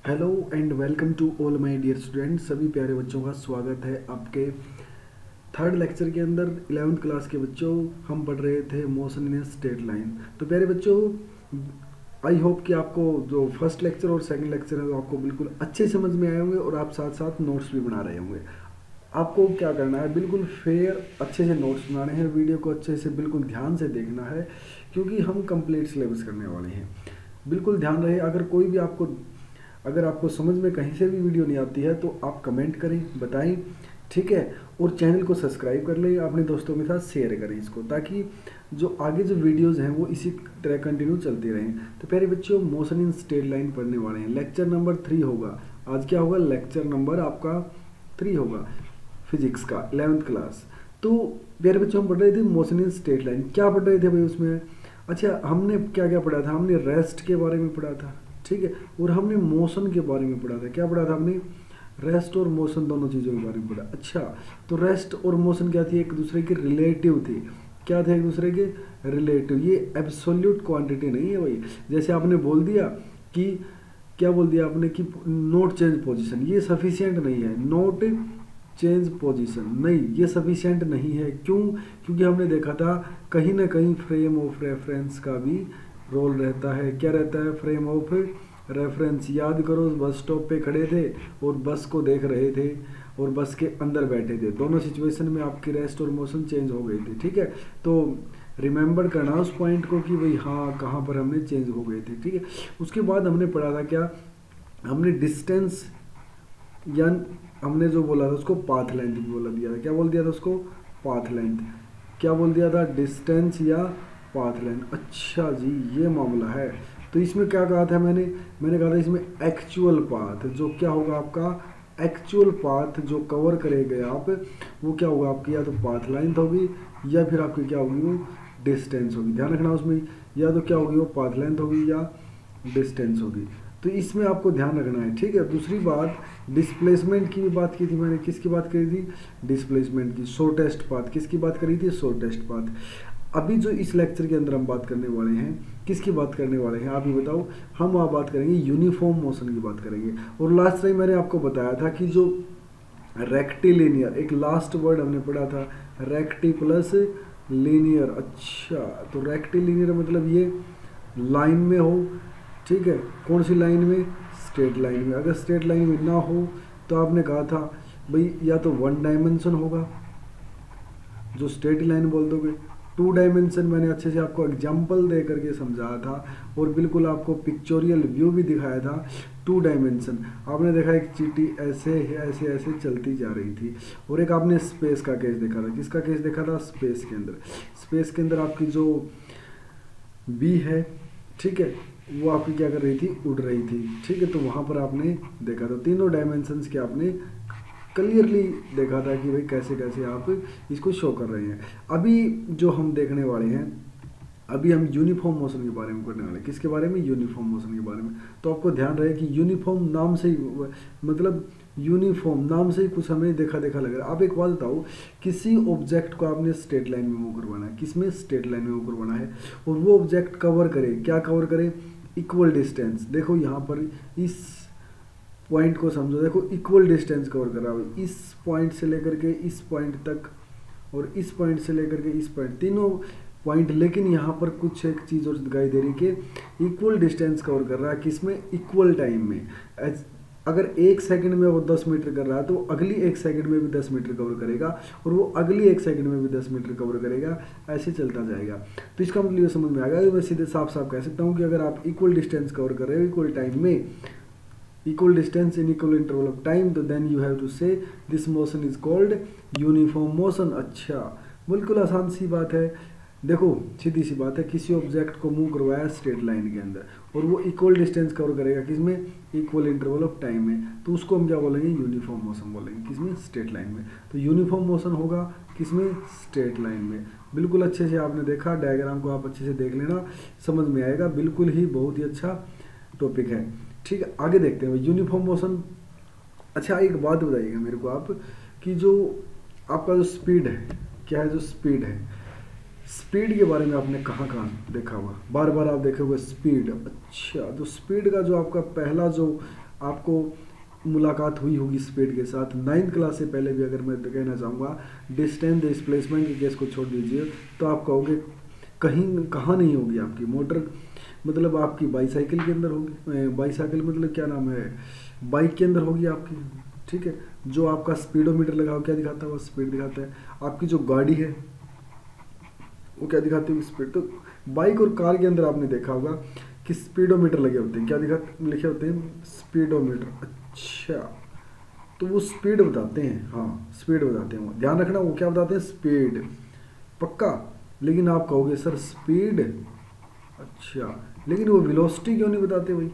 Hello and welcome to all my dear students. सभी प्यारे बच्चों का स्वागत है आपके थर्ड लेक्चर के अंदर। 11th क्लास के बच्चों, हम पढ़ रहे थे मोशन इन स्ट्रेट लाइन। तो प्यारे बच्चों, आई होप कि आपको जो फर्स्ट लेक्चर और सेकंड लेक्चर है वो आपको बिल्कुल अच्छे समझ में आए होंगे और आप साथ साथ नोट्स भी बना रहे होंगे। आपको क्या करना है, बिल्कुल फेयर अच्छे से नोट्स बनाने हैं, वीडियो को अच्छे से बिल्कुल ध्यान से देखना है क्योंकि हम कंप्लीट सिलेबस करने वाले हैं। बिल्कुल ध्यान रहे, अगर आपको समझ में कहीं से भी वीडियो नहीं आती है तो आप कमेंट करें, बताएं, ठीक है। और चैनल को सब्सक्राइब कर लें, अपने दोस्तों के साथ शेयर करें इसको, ताकि जो आगे जो वीडियोस हैं वो इसी तरह कंटिन्यू चलती रहें। तो प्यारे बच्चों, मोशन इन स्ट्रेट लाइन पढ़ने वाले हैं। लेक्चर नंबर 3 होगा आज। क्या होगा? लेक्चर नंबर आपका 3 होगा फिजिक्स का, 11th क्लास। तो प्यारे बच्चों, हम पढ़ रहे थे मोशन इन स्ट्रेट लाइन। क्या पढ़ रहे थे भाई उसमें? अच्छा, हमने क्या क्या पढ़ा था? हमने रेस्ट के बारे में पढ़ा था, ठीक है, और हमने मोशन के बारे में पढ़ा था। क्या पढ़ा था हमने? रेस्ट और मोशन दोनों चीज़ों के बारे में पढ़ा। अच्छा, तो रेस्ट और मोशन क्या थी? एक दूसरे के रिलेटिव थी। क्या थे? एक दूसरे के रिलेटिव। ये एब्सोल्यूट क्वांटिटी नहीं है भाई। जैसे आपने बोल दिया कि, क्या बोल दिया आपने कि नोट चेंज पोजीशन, ये सफिशिएंट नहीं है। नोट चेंज पोजीशन नहीं, ये सफिशिएंट नहीं है। क्यों? क्योंकि हमने देखा था कहीं ना कहीं फ्रेम ऑफ रेफरेंस का भी रोल रहता है। क्या रहता है? Frame of reference. याद करो, बस स्टॉप पे खड़े थे और बस को देख रहे थे और बस के अंदर बैठे थे, दोनों सिचुएशन में आपकी रेस्ट और मोशन चेंज हो गई थी, ठीक है। तो रिमेंबर करना उस पॉइंट को कि भाई हाँ, कहाँ पर हमने चेंज हो गए थे, ठीक है। उसके बाद हमने पढ़ा था क्या? हमने डिस्टेंस या हमने जो बोला था उसको पाथ लेंथ भी बोला दिया था। क्या बोल दिया था उसको? Path length. क्या बोल दिया था? डिस्टेंस या पाथ लेंथ। अच्छा जी, ये मामला है। तो इसमें क्या कहा था मैंने कहा था इसमें एक्चुअल पाथ, जो क्या होगा आपका एक्चुअल पाथ जो कवर करेंगे आप, वो क्या होगा आपकी? या तो पाथ लेंथ होगी या फिर आपकी क्या होगी? वो डिस्टेंस होगी। ध्यान रखना उसमें, या तो क्या होगी? वो पाथ लेंथ होगी या डिस्टेंस होगी। तो इसमें आपको ध्यान रखना है, ठीक है। दूसरी बात, डिस्प्लेसमेंट की भी बात की थी मैंने। किसकी बात करी थी? डिस्प्लेसमेंट की। शॉर्टेस्ट पाथ किसकी बात करी थी? Shortest path. अभी जो इस लेक्चर के अंदर हम बात करने वाले हैं, किसकी बात करने वाले हैं आप ही बताओ? हम वहाँ बात करेंगे यूनिफॉर्म मोशन की बात करेंगे। और लास्ट टाइम मैंने आपको बताया था कि जो रेक्टिलिनियर, एक लास्ट वर्ड हमने पढ़ा था, रेक्टी प्लस लीनियर। अच्छा, तो रेक्टिलिनियर मतलब ये लाइन में हो, ठीक है। कौन सी लाइन में? स्ट्रेट लाइन में। अगर स्ट्रेट लाइन में ना हो तो आपने कहा था भाई या तो 1 डायमेंशन होगा, जो स्ट्रेट लाइन बोल दोगे। 2 डायमेंशन मैंने अच्छे से आपको एग्जांपल दे करके समझाया था और बिल्कुल आपको पिक्चोरियल व्यू भी दिखाया था। 2 डायमेंशन आपने देखा, एक चींटी ऐसे ऐसे ऐसे चलती जा रही थी। और एक आपने स्पेस का केस देखा था। किसका केस देखा था? स्पेस के अंदर। स्पेस के अंदर आपकी जो बी है, ठीक है, वो आपकी क्या कर रही थी? उड़ रही थी, ठीक है। तो वहाँ पर आपने देखा था तीनों डायमेंशंस के आपने क्लियरली देखा था कि भाई कैसे कैसे आप इसको शो कर रहे हैं। अभी जो हम देखने वाले हैं, अभी हम यूनिफॉर्म मोशन के बारे में करने वाले हैं। किसके बारे में? यूनिफॉर्म मोशन के बारे में। तो आपको ध्यान रहे कि यूनिफॉर्म नाम से ही, मतलब यूनिफॉर्म नाम से ही कुछ हमें देखा देखा लग रहा है। आप एक बात बताओ, किसी ऑब्जेक्ट को आपने स्ट्रेट लाइन में मूव करवाना है। किसमें? स्ट्रेट लाइन में मूव करवाना है। और वो ऑब्जेक्ट कवर करे, क्या कवर करे? Equal distance. देखो यहाँ पर इस पॉइंट को समझो, देखो इक्वल डिस्टेंस कवर कर रहा है, इस पॉइंट से लेकर के इस पॉइंट तक और इस पॉइंट से लेकर के इस पॉइंट, तीनों पॉइंट। लेकिन यहाँ पर कुछ एक चीज़ और दिखाई दे रही कि इक्वल डिस्टेंस कवर कर रहा है। किसमें? इक्वल टाइम में। अगर 1 सेकंड में वो 10 मीटर कर रहा है तो अगली 1 सेकंड में भी 10 मीटर कवर करेगा और वो अगली 1 सेकंड में भी 10 मीटर कवर करेगा, ऐसे चलता जाएगा। तो इसका मतलब ये समझ में आ गया। मैं सीधे साफ साफ कह सकता हूँ कि अगर आप इक्वल डिस्टेंस कवर कर रहे हो इक्वल टाइम में, equal distance in equal interval of time, तो then you have to say this motion is called uniform motion। अच्छा, बिल्कुल आसान सी बात है। देखो सीधी सी बात है, किसी ऑब्जेक्ट को मूव करवाया स्ट्रेट लाइन के अंदर और वो इक्वल डिस्टेंस कवर करेगा किसमें? इक्वल इंटरवल ऑफ टाइम में, तो उसको हम क्या बोलेंगे? यूनिफॉर्म मोशन बोलेंगे। किसमें? स्ट्रेट लाइन में। तो यूनिफॉर्म मोशन होगा किसमें? स्ट्रेट लाइन में। बिल्कुल अच्छे से आपने देखा, डायग्राम को आप अच्छे से देख लेना, समझ में आएगा। बिल्कुल ही बहुत ही अच्छा टॉपिक है, ठीक है। आगे देखते हैं यूनिफॉर्म मोशन। अच्छा, एक बात बताइएगा मेरे को आप कि जो आपका जो स्पीड है, क्या है? जो स्पीड है, स्पीड के बारे में आपने कहाँ कहाँ देखा हुआ? बार बार आप देखे हुए स्पीड। अच्छा, तो स्पीड का जो आपका पहला जो आपको मुलाकात हुई होगी स्पीड के साथ। 9th क्लास से पहले भी अगर मैं कहना चाहूँगा डिस्टेंस डिस्प्लेसमेंट के केस को छोड़ दीजिए तो आप कहोगे कहीं कहाँ नहीं होगी आपकी मोटर, मतलब आपकी बाईसाइकिल के अंदर होगी। बाईसाइकिल मतलब क्या नाम है, बाइक के अंदर होगी आपकी, ठीक है। जो आपका स्पीडोमीटर लगा हो क्या दिखाता है, वो स्पीड दिखाता है। आपकी जो गाड़ी है वो क्या दिखाती है, स्पीड। तो बाइक और कार के अंदर आपने देखा होगा कि स्पीडोमीटर लगे होते हैं, क्या लिखे होते हैं, स्पीडोमीटर। अच्छा, तो वो स्पीड बताते हैं, हाँ स्पीड बताते हैं, ध्यान रखना वो क्या बताते हैं, स्पीड, पक्का। लेकिन आप कहोगे सर स्पीड, अच्छा लेकिन वो वेलोसिटी क्यों नहीं बताते भाई,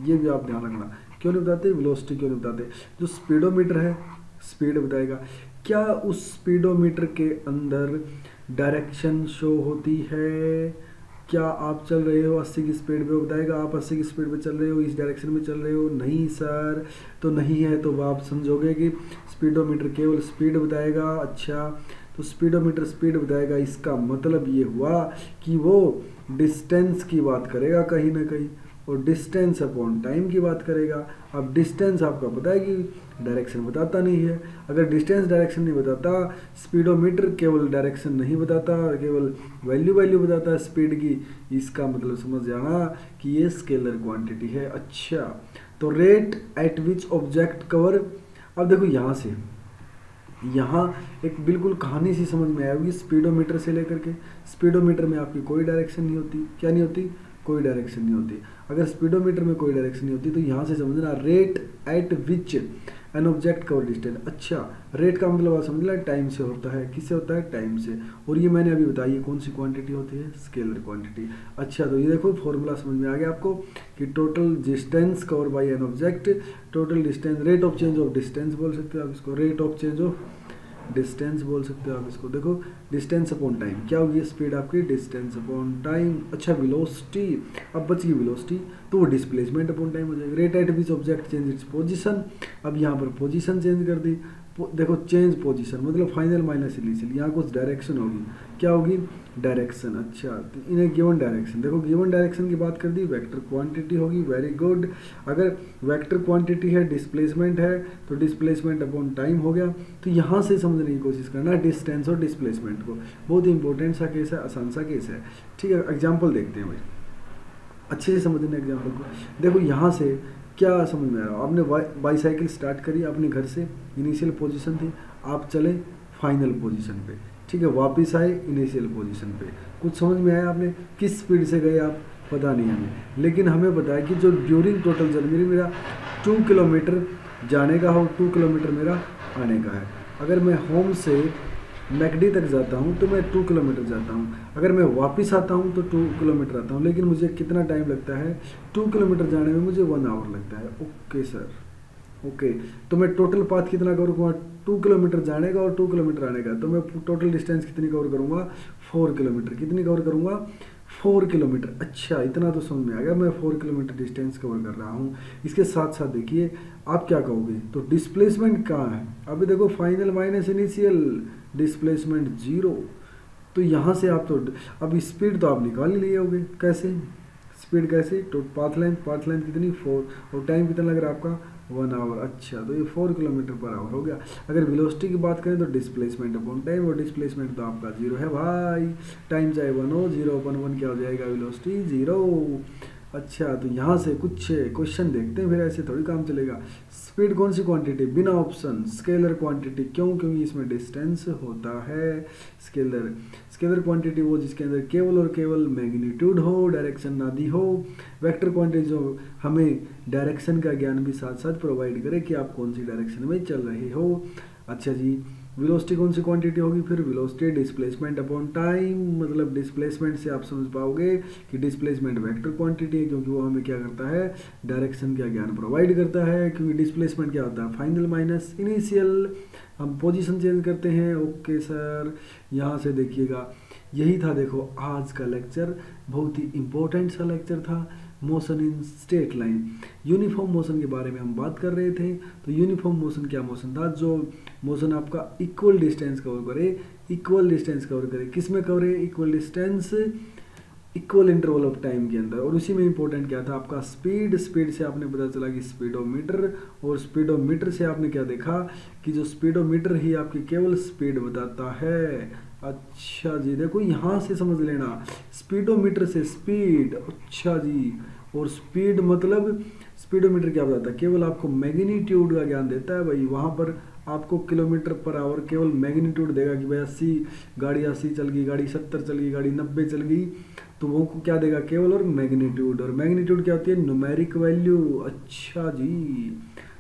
ये भी आप ध्यान रखना, क्यों नहीं बताते, वेलोसिटी क्यों नहीं बताते। जो स्पीडोमीटर है स्पीड बताएगा, क्या उस स्पीडोमीटर के अंदर डायरेक्शन शो होती है, क्या आप चल रहे हो 80 की स्पीड पे, बताएगा आप 80 की स्पीड पे चल रहे हो, इस डायरेक्शन में चल रहे हो, नहीं सर, तो नहीं है, तो आप समझोगे कि स्पीडोमीटर केवल स्पीड बताएगा। अच्छा, तो स्पीडोमीटर स्पीड बताएगा, इसका मतलब ये हुआ कि वो डिस्टेंस की बात करेगा कहीं ना कहीं, और डिस्टेंस अपॉन टाइम की बात करेगा। अब डिस्टेंस आपका पता है कि डायरेक्शन बताता नहीं है, अगर डिस्टेंस डायरेक्शन नहीं बताता, स्पीडोमीटर केवल डायरेक्शन नहीं बताता, केवल वैल्यू बताता है स्पीड की, इसका मतलब समझ जाना कि ये स्केलर क्वांटिटी है। अच्छा, तो rate at which object cover, अब देखो यहाँ से यहाँ एक बिल्कुल कहानी सी समझ में आएगी, स्पीडोमीटर से लेकर के, स्पीडोमीटर में आपकी कोई डायरेक्शन नहीं होती, क्या नहीं होती, कोई डायरेक्शन नहीं होती। अगर स्पीडोमीटर में कोई डायरेक्शन नहीं होती तो यहाँ से समझना rate at which an object cover distance. अच्छा, रेट का मतलब आप समझ ला टाइम से होता है, किससे होता है, टाइम से, और ये मैंने अभी बताई है कौन सी क्वांटिटी होती है, स्केलर क्वांटिटी। अच्छा, तो ये देखो फॉर्मूला समझ में आ गया आपको कि total distance cover by an object, total distance, rate of change of distance बोल सकते हो आप इसको, rate of change of distance बोल सकते हो आप इसको। देखो डिस्टेंस अपॉन टाइम क्या होगी, स्पीड आपकी डिस्टेंस अपॉन टाइम। अच्छा, वेलोसिटी, अब बच गई वेलोसिटी, तो वो डिस्प्लेसमेंट अपॉन टाइम हो जाएगी। Rate at which object change its position, अब यहाँ पर पोजीशन चेंज कर दी, देखो चेंज पोजीशन मतलब फाइनल माइनस इनिशियल, यहाँ कुछ डायरेक्शन होगी, क्या होगी, डायरेक्शन। अच्छा, तो इन्हें गिवन डायरेक्शन, देखो गिवन डायरेक्शन की बात कर दी, वेक्टर क्वांटिटी होगी, वेरी गुड। अगर वेक्टर क्वांटिटी है, डिस्प्लेसमेंट है, तो डिस्प्लेसमेंट अपॉन टाइम हो गया। तो यहाँ से समझने की कोशिश करना डिस्टेंस और डिस्प्लेसमेंट को, बहुत इंपॉर्टेंट सा केस है, आसान सा केस है, ठीक है। एग्जाम्पल देखते हैं भाई, अच्छे से समझने एग्जाम्पल को। देखो यहाँ से क्या समझ में आ रहा है, आपने बाईसाइकिल स्टार्ट करी अपने घर से, इनिशियल पोजीशन थी, आप चले फाइनल पोजीशन पे, ठीक है, वापस आए इनिशियल पोजीशन पे, कुछ समझ में आया आपने, किस स्पीड से गए आप पता नहीं हमें, लेकिन हमें पता है कि जो ड्यूरिंग टोटल जर्नी मेरा 2 किलोमीटर जाने का हो, 2 किलोमीटर मेरा आने का है। अगर मैं होम से मैकडी तक जाता हूँ तो मैं 2 किलोमीटर जाता हूँ, अगर मैं वापस आता हूँ तो 2 किलोमीटर आता हूँ, लेकिन मुझे कितना टाइम लगता है, 2 किलोमीटर जाने में मुझे 1 आवर लगता है। ओके सर, ओके, तो मैं टोटल पाथ कितना कवर करूँगा, 2 किलोमीटर जाने का और 2 किलोमीटर आने का, तो मैं टोटल डिस्टेंस कितनी कवर करूँगा, 4 किलोमीटर, कितनी कवर करूँगा, 4 किलोमीटर। अच्छा, इतना तो समझ में आ गया, मैं 4 किलोमीटर डिस्टेंस कवर कर रहा हूँ। इसके साथ साथ देखिए आप क्या कहोगे, तो डिस्प्लेसमेंट कहाँ है, अभी देखो फाइनल माइनस इनिशियल, डिस्प्लेसमेंट 0, तो यहाँ से आप तो अब स्पीड तो आप निकाल ही लिए होगे, कैसे स्पीड, कैसे, तो पाथ लेंथ कितनी 4, और टाइम कितना लग रहा है आपका 1 आवर। अच्छा, तो ये 4 किलोमीटर पर आवर हो गया। अगर वेलोसिटी की बात करें तो डिस्प्लेसमेंट अपॉन टाइम, और डिस्प्लेसमेंट तो आपका 0 है भाई, टाइम चाहे 1 हो, 0/1 क्या हो जाएगा, वेलोसिटी 0। अच्छा, तो यहाँ से कुछ क्वेश्चन देखते हैं, फिर ऐसे थोड़ी काम चलेगा। स्पीड कौन सी क्वांटिटी, बिना ऑप्शन, स्केलर क्वांटिटी, क्यों, क्योंकि इसमें डिस्टेंस होता है। स्केलर क्वांटिटी वो जिसके अंदर केवल और केवल मैग्नीट्यूड हो, डायरेक्शन ना दी हो। वेक्टर क्वांटिटी जो हमें डायरेक्शन का ज्ञान भी साथ साथ प्रोवाइड करे कि आप कौन सी डायरेक्शन में चल रहे हो। अच्छा जी, वेलोसिटी कौन सी क्वांटिटी होगी, फिर वेलोसिटी डिस्प्लेसमेंट अपॉन टाइम, मतलब डिस्प्लेसमेंट से आप समझ पाओगे कि डिस्प्लेसमेंट वेक्टर क्वांटिटी है, क्योंकि वो हमें क्या करता है, डायरेक्शन का ज्ञान प्रोवाइड करता है। क्योंकि डिस्प्लेसमेंट क्या होता है, फाइनल माइनस इनिशियल, हम पोजीशन चेंज करते हैं। ओके सर, यहाँ से देखिएगा, यही था देखो आज का लेक्चर, बहुत ही इंपॉर्टेंट सा लेक्चर था, motion in straight line. Uniform motion के बारे में हम बात कर रहे थे। तो यूनिफॉर्म मोशन क्या मोशन था, जो मोशन आपका इक्वल डिस्टेंस कवर करे, किस में कवर है, equal distance equal interval of time के अंदर। और उसी में इंपॉर्टेंट क्या था आपका स्पीड, स्पीड से आपने पता चला कि स्पीडोमीटर, और स्पीडोमीटर से आपने क्या देखा कि जो स्पीडोमीटर ही आपकी केवल स्पीड बताता है। अच्छा जी, देखो यहाँ से समझ लेना, स्पीडोमीटर से स्पीड, अच्छा जी। और स्पीड मतलब स्पीडोमीटर क्या बताता है, केवल आपको मैग्नीट्यूड का ज्ञान देता है भाई। वहाँ पर आपको किलोमीटर पर आवर केवल मैग्नीट्यूड देगा कि भाई 80 गाड़ी 80 चल गई, गाड़ी 70 चल गई, गाड़ी 90 चल गई, तो वो को क्या देगा केवल और मैग्नीट्यूड। और मैग्नीट्यूड क्या होती है, न्यूमेरिक वैल्यू। अच्छा जी,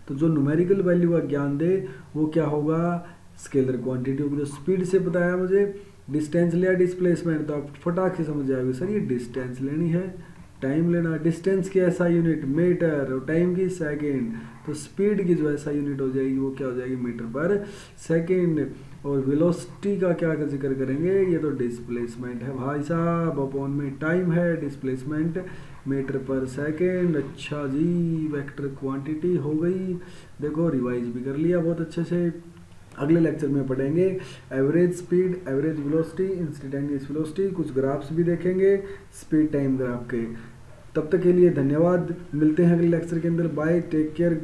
तो जो न्यूमेरिकल वैल्यू का ज्ञान दे वो क्या होगा, स्केलर क्वांटिटी होगी। जो स्पीड से बताया मुझे डिस्टेंस लिया डिस्प्लेसमेंट, तो आप फटाक से समझ जाओगे सर ये डिस्टेंस लेनी है, टाइम लेना। डिस्टेंस की ऐसा यूनिट मीटर और टाइम की सेकंड, तो स्पीड की जो ऐसा यूनिट हो जाएगी वो क्या हो जाएगी, मीटर पर सेकंड। और वेलोसिटी का क्या जिक्र करेंगे, ये तो डिस्प्लेसमेंट है भाई साहब, अपॉन में टाइम है, डिस्प्लेसमेंट मीटर पर सेकंड। अच्छा जी, वेक्टर क्वांटिटी हो गई। देखो रिवाइज भी कर लिया बहुत अच्छे से। अगले लेक्चर में पढ़ेंगे average speed, average velocity, instantaneous velocity, कुछ ग्राफ्स भी देखेंगे स्पीड टाइम ग्राफ के। तब तक के लिए धन्यवाद, मिलते हैं अगले लेक्चर के अंदर। Bye, take care.